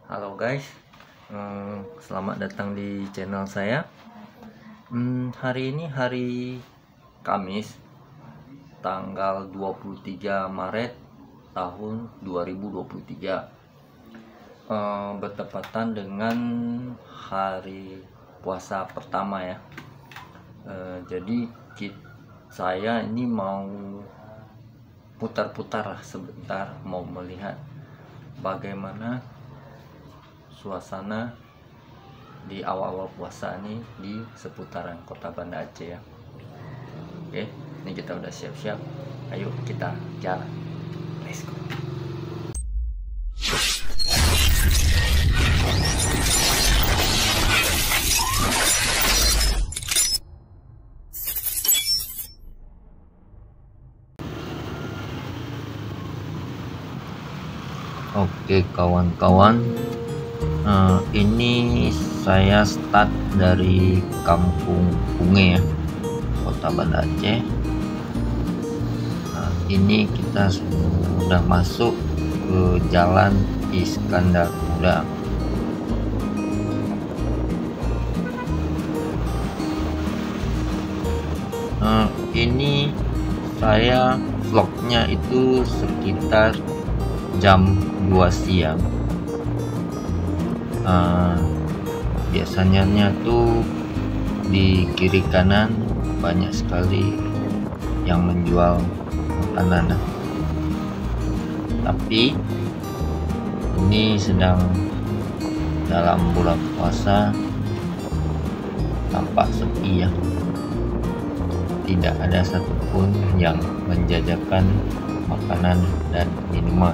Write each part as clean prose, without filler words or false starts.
Halo guys, selamat datang di channel saya. Hari ini hari Kamis, tanggal 23 Maret tahun 2023, bertepatan dengan hari puasa pertama ya. Jadi saya ini mau putar-putar lah sebentar, mau melihat bagaimana suasana di awal-awal puasa nih di seputaran kota Banda Aceh ya. Oke, ini kita udah siap-siap, ayo kita jalan, let's go. Oke kawan-kawan, ini saya start dari Kampung Punge ya, Kota Banda Aceh. Ini kita sudah masuk ke Jalan Iskandar Muda. Ini saya vlognya itu sekitar jam 2 siang. Biasanya tuh di kiri kanan banyak sekali yang menjual makanan, tapi ini sedang dalam bulan puasa, tampak sepi ya, tidak ada satupun yang menjajakan makanan dan minuman.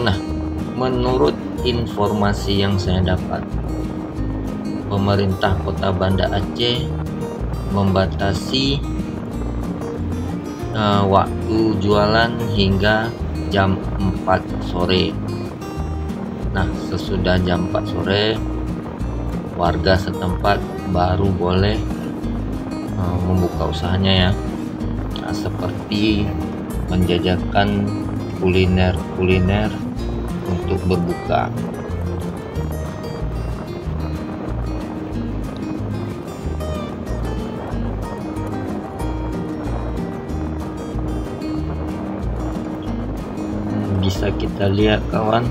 Nah, menurut informasi yang saya dapat, pemerintah Kota Banda Aceh membatasi waktu jualan hingga jam 4 sore. Nah, sesudah jam 4 sore, warga setempat baru boleh membuka usahanya ya. Nah, seperti menjajakan kuliner-kuliner untuk berbuka. Bisa kita lihat kawan,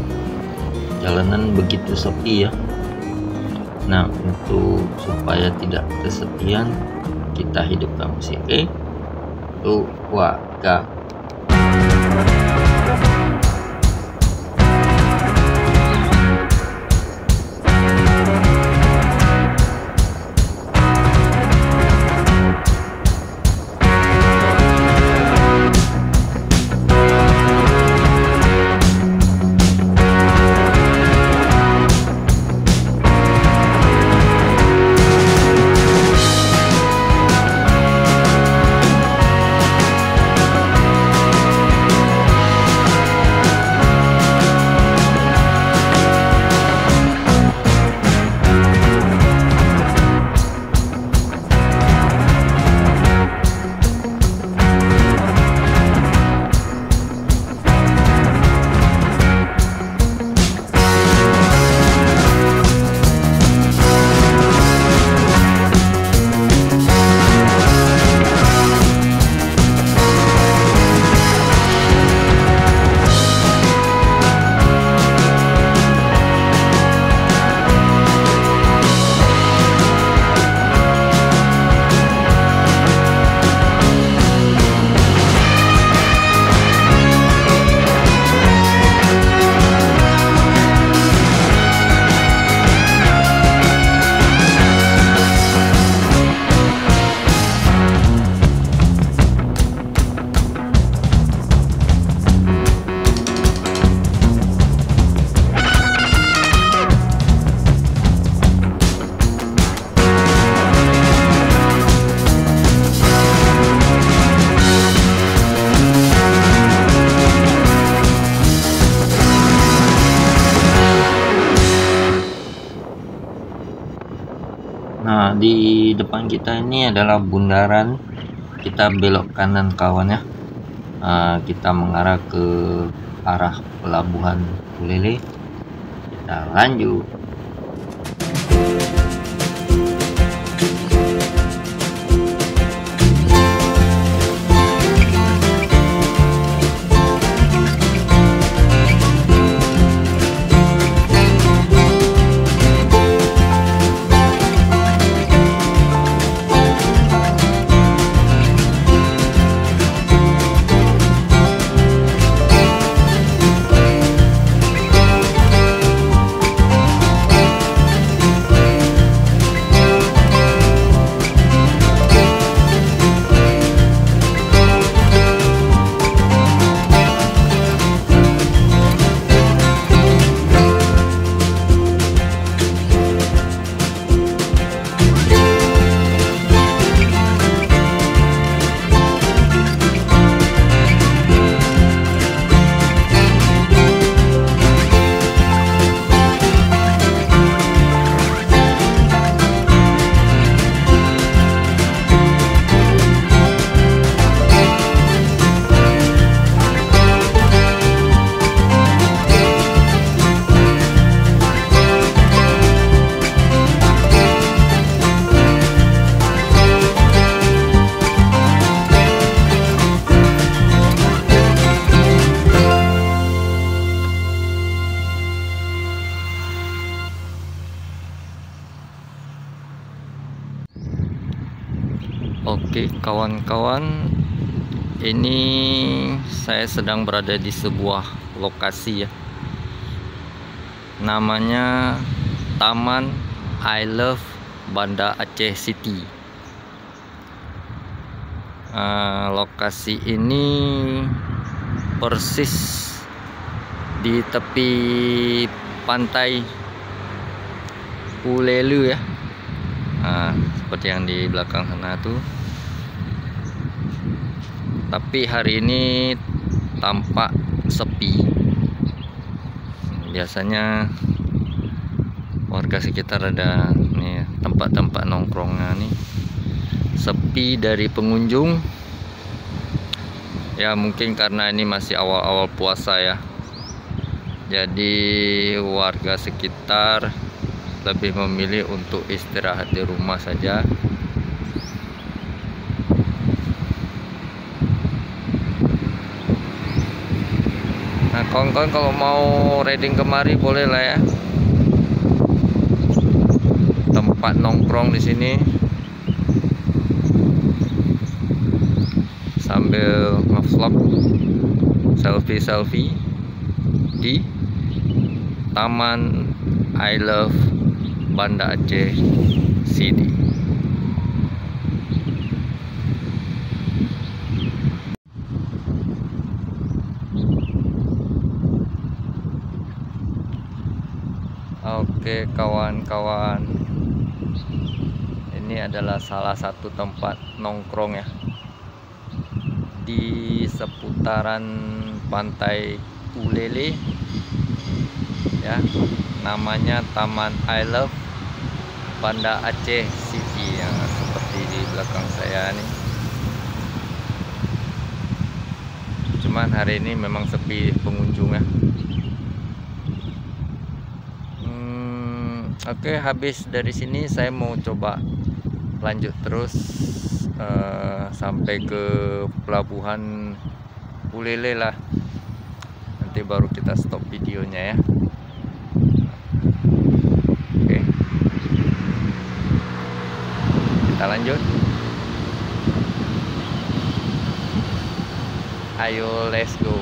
jalanan begitu sepi ya. Nah, untuk supaya tidak kesepian, kita hidupkan musik. Tuh, warga. di depan kita ini adalah bundaran. Kita belok kanan kawan ya. Kita mengarah ke arah pelabuhan Ulele. Kita lanjut. Oke kawan-kawan, ini saya sedang berada di sebuah lokasi ya, namanya Taman I Love Banda Aceh City. Lokasi ini persis di tepi pantai Ulele ya. Seperti yang di belakang sana tuh. Tapi hari ini tampak sepi. Biasanya warga sekitar ada nih tempat-tempat nongkrongnya nih sepi dari pengunjung. Ya mungkin karena ini masih awal-awal puasa ya. Jadi warga sekitar lebih memilih untuk istirahat di rumah saja. Nah kawan-kawan, kalau mau riding kemari boleh lah ya. Tempat nongkrong di sini sambil nge-vlog, selfie di Taman I Love Banda Aceh City. Oke kawan-kawan, ini adalah salah satu tempat nongkrong ya di seputaran pantai Ulele ya, namanya Taman I Love Banda Aceh City yang seperti di belakang saya nih. Cuman hari ini memang sepi pengunjung ya. Oke, habis dari sini saya mau coba lanjut terus sampai ke pelabuhan Ulele lah. Nanti baru kita stop videonya ya. Oke, kita lanjut. Ayo, let's go.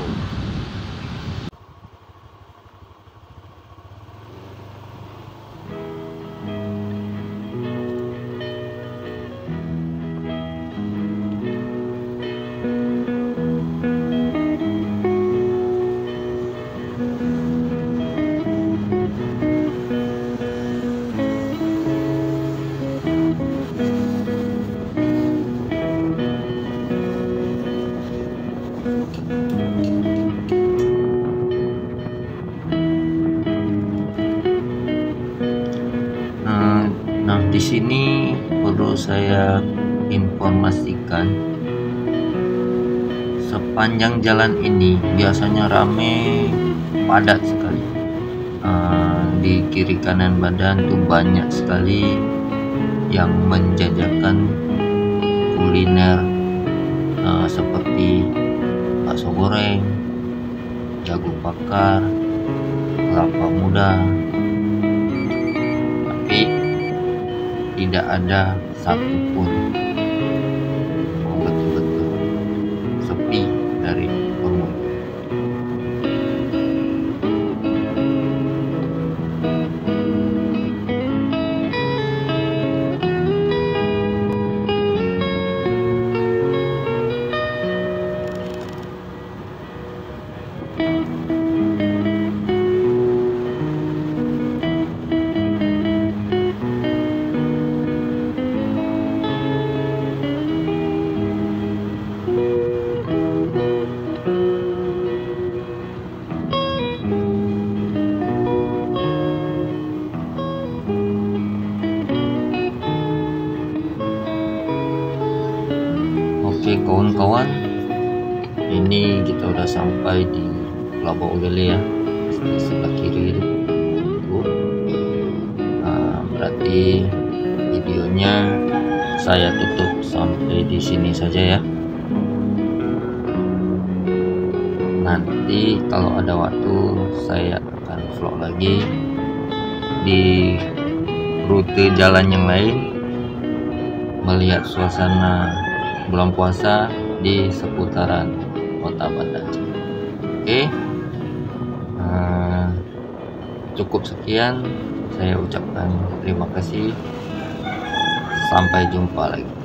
Nah, di sini saya informasikan, sepanjang jalan ini biasanya rame, padat sekali. Di kiri kanan badan tuh banyak sekali yang menjajakan kuliner seperti bakso goreng, jagung bakar, kelapa muda, tapi tidak ada satupun yang betul-betul sepi dari pengunjung. Oke kawan-kawan, ini kita udah sampai di Pelabuhan Ulele ya, di sebelah kiri itu. Berarti videonya saya tutup sampai di sini saja ya. Nanti kalau ada waktu saya akan vlog lagi di rute jalan yang lain, melihat suasana bulan puasa di seputaran kota Banda Aceh. Oke, cukup sekian, saya ucapkan terima kasih, sampai jumpa lagi.